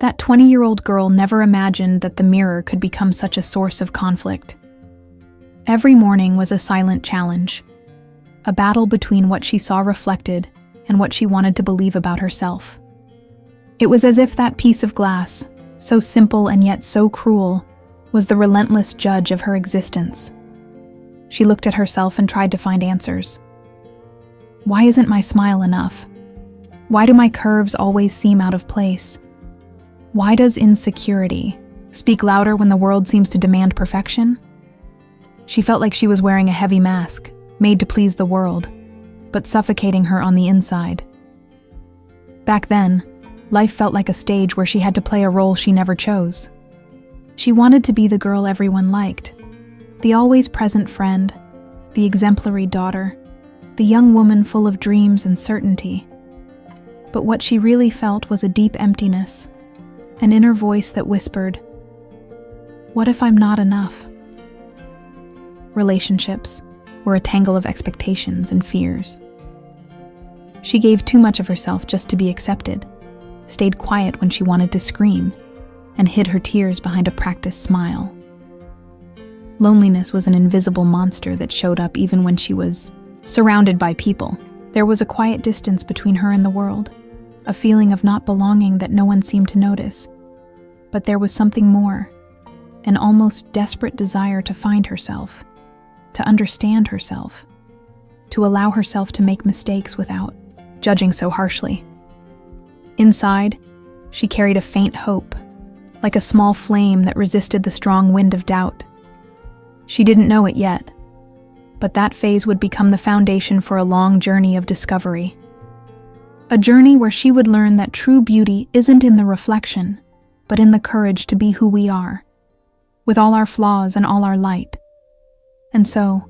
That 20-year-old girl never imagined that the mirror could become such a source of conflict. Every morning was a silent challenge, a battle between what she saw reflected and what she wanted to believe about herself. It was as if that piece of glass, so simple and yet so cruel, was the relentless judge of her existence. She looked at herself and tried to find answers. Why isn't my smile enough? Why do my curves always seem out of place? Why does insecurity speak louder when the world seems to demand perfection? She felt like she was wearing a heavy mask, made to please the world, but suffocating her on the inside. Back then, life felt like a stage where she had to play a role she never chose. She wanted to be the girl everyone liked, the always present friend, the exemplary daughter, the young woman full of dreams and certainty. But what she really felt was a deep emptiness, an inner voice that whispered, "What if I'm not enough?" Relationships were a tangle of expectations and fears. She gave too much of herself just to be accepted, stayed quiet when she wanted to scream, and hid her tears behind a practiced smile. Loneliness was an invisible monster that showed up even when she was surrounded by people. There was a quiet distance between her and the world, a feeling of not belonging that no one seemed to notice. But there was something more, an almost desperate desire to find herself, to understand herself, to allow herself to make mistakes without judging so harshly. Inside, she carried a faint hope, like a small flame that resisted the strong wind of doubt. She didn't know it yet, but that phase would become the foundation for a long journey of discovery. A journey where she would learn that true beauty isn't in the reflection, but in the courage to be who we are, with all our flaws and all our light. And so,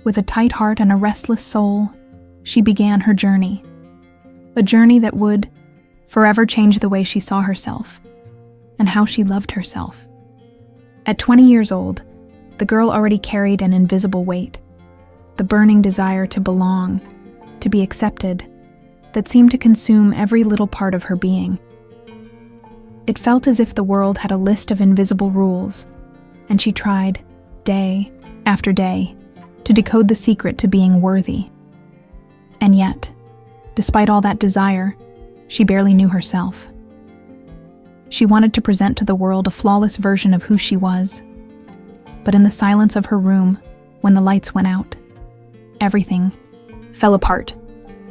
with a tight heart and a restless soul, she began her journey. A journey that would forever change the way she saw herself and how she loved herself. At 20 years old, the girl already carried an invisible weight, the burning desire to belong, to be accepted, that seemed to consume every little part of her being. It felt as if the world had a list of invisible rules, and she tried, day after day, to decode the secret to being worthy. And yet, despite all that desire, she barely knew herself. She wanted to present to the world a flawless version of who she was. But in the silence of her room, when the lights went out, everything fell apart.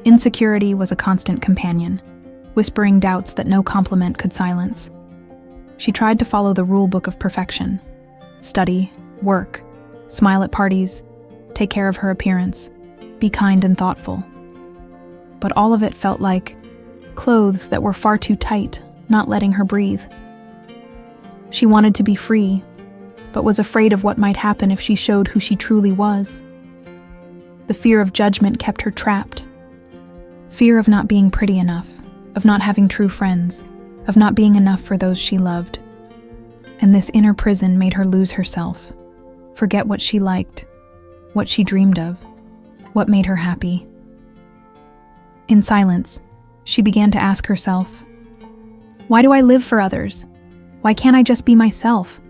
Insecurity was a constant companion, whispering doubts that no compliment could silence. She tried to follow the rule book of perfection: study, work, smile at parties, take care of her appearance, be kind and thoughtful. But all of it felt like clothes that were far too tight, not letting her breathe. She wanted to be free, but was afraid of what might happen if she showed who she truly was. The fear of judgment kept her trapped. Fear of not being pretty enough, of not having true friends, of not being enough for those she loved. And this inner prison made her lose herself, forget what she liked, what she dreamed of, what made her happy. In silence, she began to ask herself, why do I live for others? Why can't I just be myself?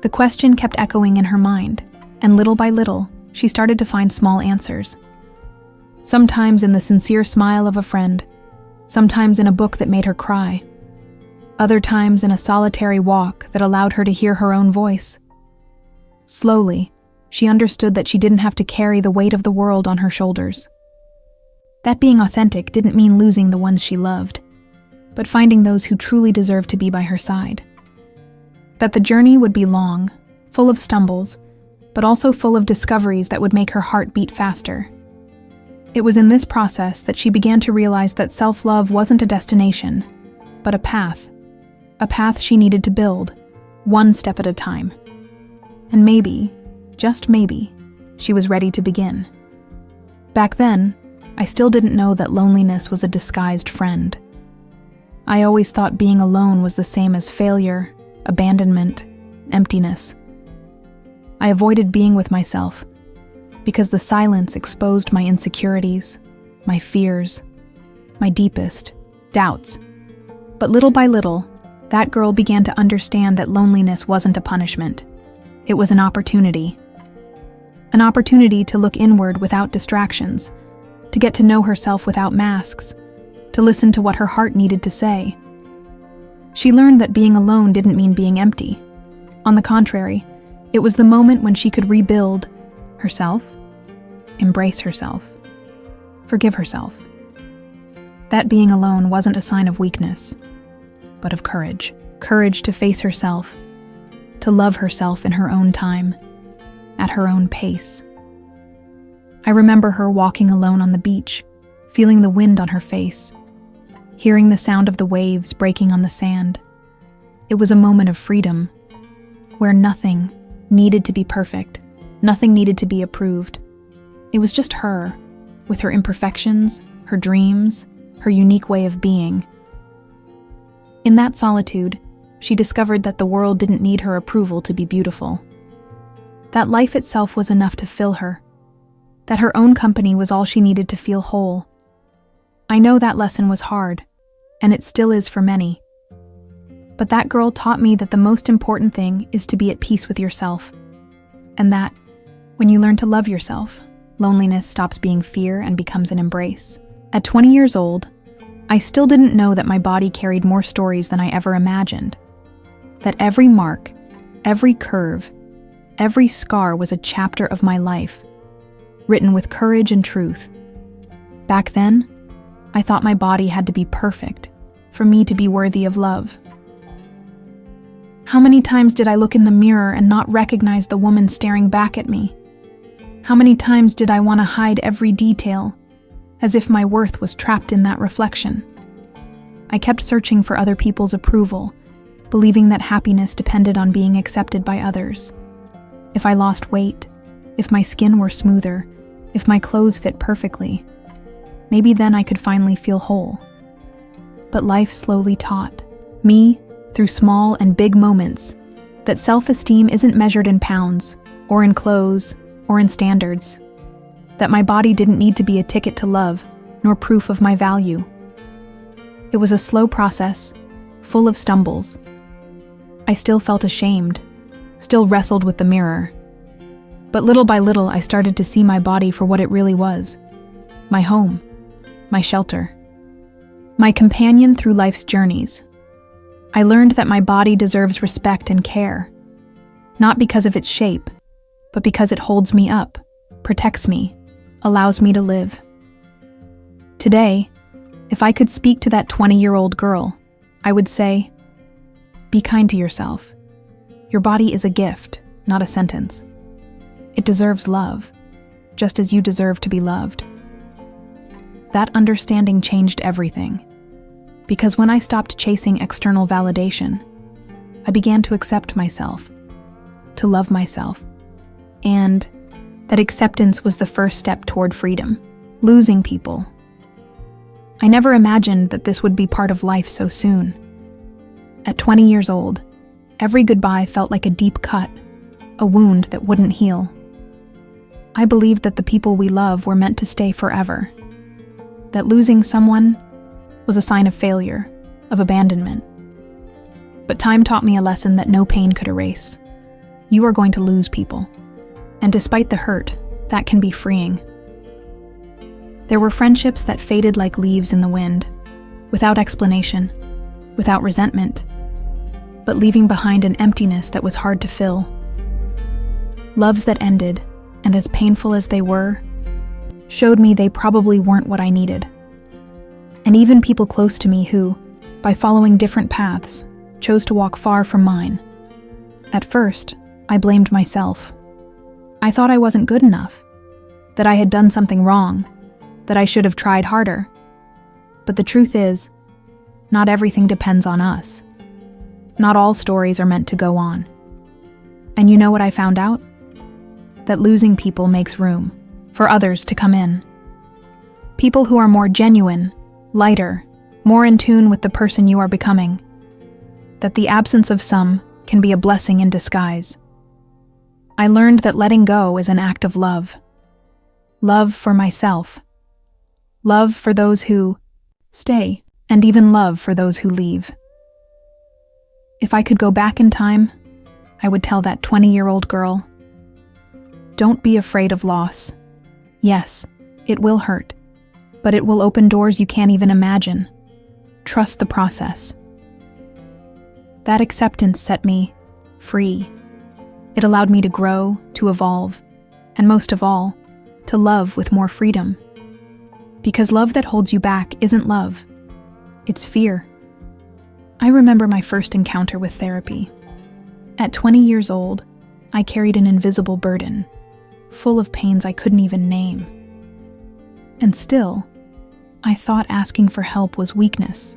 The question kept echoing in her mind, and little by little, she started to find small answers. Sometimes in the sincere smile of a friend, sometimes in a book that made her cry, other times in a solitary walk that allowed her to hear her own voice. Slowly, she understood that she didn't have to carry the weight of the world on her shoulders. That being authentic didn't mean losing the ones she loved, but finding those who truly deserved to be by her side. That the journey would be long, full of stumbles, but also full of discoveries that would make her heart beat faster. It was in this process that she began to realize that self-love wasn't a destination, but a path she needed to build, one step at a time. And maybe, just maybe, she was ready to begin. Back then, I still didn't know that loneliness was a disguised friend. I always thought being alone was the same as failure, abandonment, emptiness. I avoided being with myself because the silence exposed my insecurities, my fears, my deepest doubts. But little by little, That girl began to understand that loneliness wasn't a punishment. It was an opportunity. An opportunity to look inward without distractions, to get to know herself without masks, to listen to what her heart needed to say. She learned that being alone didn't mean being empty. On the contrary, it was the moment when she could rebuild herself, embrace herself, forgive herself. That being alone wasn't a sign of weakness, but of courage. Courage to face herself, to love herself in her own time, at her own pace. I remember her walking alone on the beach, feeling the wind on her face, hearing the sound of the waves breaking on the sand. It was a moment of freedom, where nothing needed to be perfect, nothing needed to be approved. It was just her, with her imperfections, her dreams, her unique way of being. In that solitude, she discovered that the world didn't need her approval to be beautiful. That life itself was enough to fill her. That her own company was all she needed to feel whole. I know that lesson was hard, and it still is for many. But that girl taught me that the most important thing is to be at peace with yourself. And that, when you learn to love yourself, loneliness stops being fear and becomes an embrace. At 20 years old, I still didn't know that my body carried more stories than I ever imagined. That every mark, every curve, every scar was a chapter of my life, written with courage and truth. Back then, I thought my body had to be perfect for me to be worthy of love. How many times did I look in the mirror and not recognize the woman staring back at me? How many times did I want to hide every detail, as if my worth was trapped in that reflection? I kept searching for other people's approval, believing that happiness depended on being accepted by others. If I lost weight, if my skin were smoother, if my clothes fit perfectly, maybe then I could finally feel whole. But life slowly taught me, through small and big moments, that self-esteem isn't measured in pounds, or in clothes, or in standards. That my body didn't need to be a ticket to love, nor proof of my value. It was a slow process, full of stumbles. I still felt ashamed, still wrestled with the mirror. But little by little, I started to see my body for what it really was. My home, my shelter, my companion through life's journeys. I learned that my body deserves respect and care, not because of its shape, but because it holds me up, protects me, allows me to live. Today, if I could speak to that 20-year-old girl, I would say, be kind to yourself. Your body is a gift, not a sentence. It deserves love, just as you deserve to be loved. That understanding changed everything, because when I stopped chasing external validation, I began to accept myself, to love myself, and that acceptance was the first step toward freedom. Losing people. I never imagined that this would be part of life so soon. At 20 years old, every goodbye felt like a deep cut, a wound that wouldn't heal. I believed that the people we love were meant to stay forever, that losing someone was a sign of failure, of abandonment. But time taught me a lesson that no pain could erase. You are going to lose people. And despite the hurt, that can be freeing. There were friendships that faded like leaves in the wind, without explanation, without resentment, but leaving behind an emptiness that was hard to fill. Loves that ended, and as painful as they were, showed me they probably weren't what I needed. And even people close to me who, by following different paths, chose to walk far from mine. At first, I blamed myself. I thought I wasn't good enough, that I had done something wrong, that I should have tried harder. But the truth is, not everything depends on us. Not all stories are meant to go on. And you know what I found out? That losing people makes room for others to come in. People who are more genuine, lighter, more in tune with the person you are becoming. That the absence of some can be a blessing in disguise. I learned that letting go is an act of love. Love for myself. Love for those who stay, and even love for those who leave. If I could go back in time, I would tell that 20-year-old girl, don't be afraid of loss. Yes, it will hurt, but it will open doors you can't even imagine. Trust the process. That acceptance set me free. It allowed me to grow, to evolve, and most of all, to love with more freedom. Because love that holds you back isn't love, it's fear. I remember my first encounter with therapy. At 20 years old, I carried an invisible burden, full of pains I couldn't even name. And still, I thought asking for help was weakness,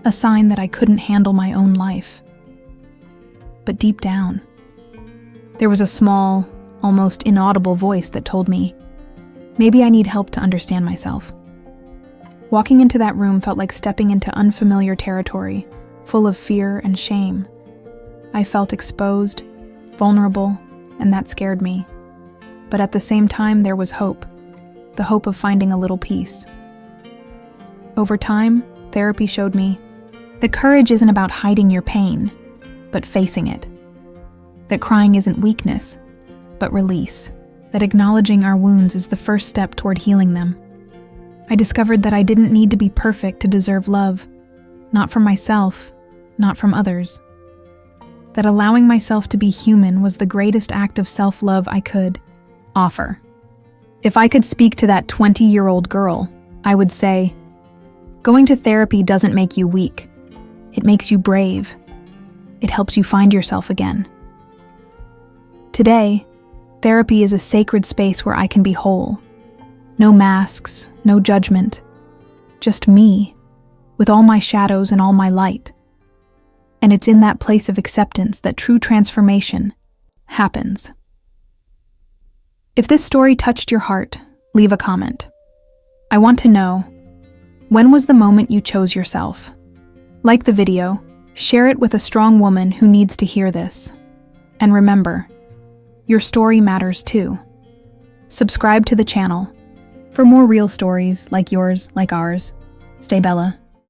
a sign that I couldn't handle my own life. But deep down, there was a small, almost inaudible voice that told me, maybe I need help to understand myself. Walking into that room felt like stepping into unfamiliar territory, full of fear and shame. I felt exposed, vulnerable, and that scared me. But at the same time, there was hope, the hope of finding a little peace. Over time, therapy showed me that courage isn't about hiding your pain, but facing it. That crying isn't weakness, but release. That acknowledging our wounds is the first step toward healing them. I discovered that I didn't need to be perfect to deserve love, not from myself, not from others. That allowing myself to be human was the greatest act of self-love I could offer. If I could speak to that 20-year-old girl, I would say, going to therapy doesn't make you weak. It makes you brave. It helps you find yourself again. Today, therapy is a sacred space where I can be whole. No masks, no judgment. Just me, with all my shadows and all my light. And it's in that place of acceptance that true transformation happens. If this story touched your heart, leave a comment. I want to know, when was the moment you chose yourself? Like the video, share it with a strong woman who needs to hear this. And remember, your story matters too. Subscribe to the channel for more real stories like yours, like ours. Stay Bella.